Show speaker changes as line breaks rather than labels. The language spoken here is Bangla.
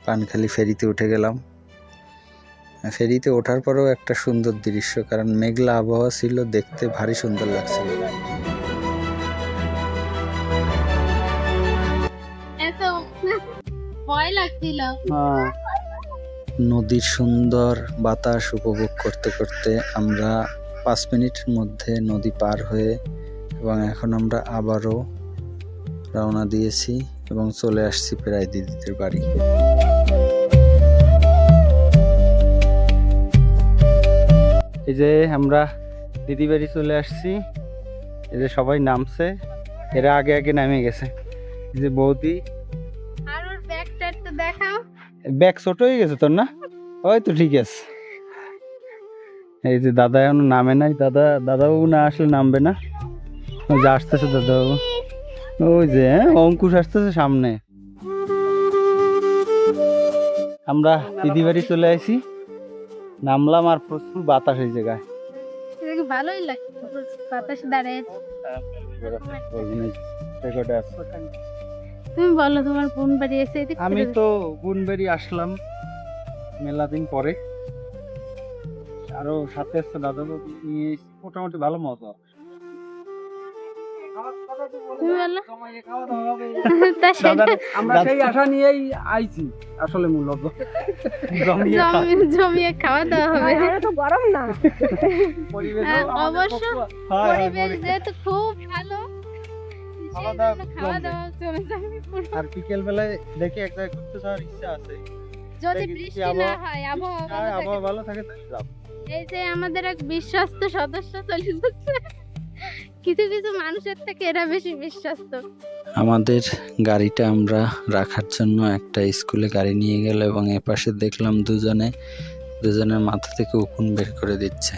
পানখালি ফেরিতে উঠে গেলাম। ফেরিতে ওঠার পরেও একটা সুন্দর দৃশ্য, কারণ মেঘলা আবহাওয়া ছিল, দেখতে ভারী সুন্দর লাগছিল। নদীর সুন্দর বাতাস উপভোগ করতে করতে আমরা 5 মিনিটের মধ্যে নদী পার হয়ে এবং এখন আমরা আবারও রওনা দিয়েছি এবং চলে আসছি প্রায় দিদিদের বাড়ি। এই যে আমরা দিদি বাড়ি চলে আসছি। এই যে সবাই নামছে, এরা আগে আগে নামে গেছে। এই যে বৌদি,
আর ওর ব্যাগটা একটু দেখাও।
ব্যাগ ছোট হয়ে গেছে তোর না? ওই তো ঠিক আছে। এই যে দাদা এখনো নামে নাই। দাদাবাবু না আসলে নামবে না। ওই যে আসতেছে দাদাবাবু, ওই যে অঙ্কুশ আসতেছে সামনে। আমরা দিদি বাড়ি চলে আসি, নামলাম আর প্রচুর বাতাস এই জায়গায়।
ভালোই লাগছে বাতাস দাঁড়িয়ে। তুমি বলো তোমার বোন বাড়ি এসে।
আমি তো বোন বাড়ি আসলাম মেলা দিন পরে, আরো সাথে আসছে দাদাবাবু নিয়ে, মোটামুটি ভালো মজা।
আমরা সেই আশা নিয়েই আইছি আসলে মূলত।
জমিয়ে খাওয়া দাওয়া হবে,
তো গরম না
অবশ্য পরিবেশ যেহেতু খুব ভালো, খাওয়া দাওয়া চলে যাবে।
আর বিকেল বেলায় দেখি এক জায়গায় ঘুরতে যাওয়ার ইচ্ছা আছে,
যদি বৃষ্টি না হয়,
আবহাওয়া ভালো থাকে।
এই যে আমাদের এক বিশ্বস্ত সদস্য চলে যাচ্ছে, কিছু কিছু মানুষের থেকে এরা বেশি বিশ্বস্ত। আমাদের গাড়িটা আমরা রাখার জন্য একটা স্কুলে গাড়ি নিয়ে গেল এবং এপাশে দেখলাম দুজনের মাথা থেকে উকুন বের করে দিচ্ছে।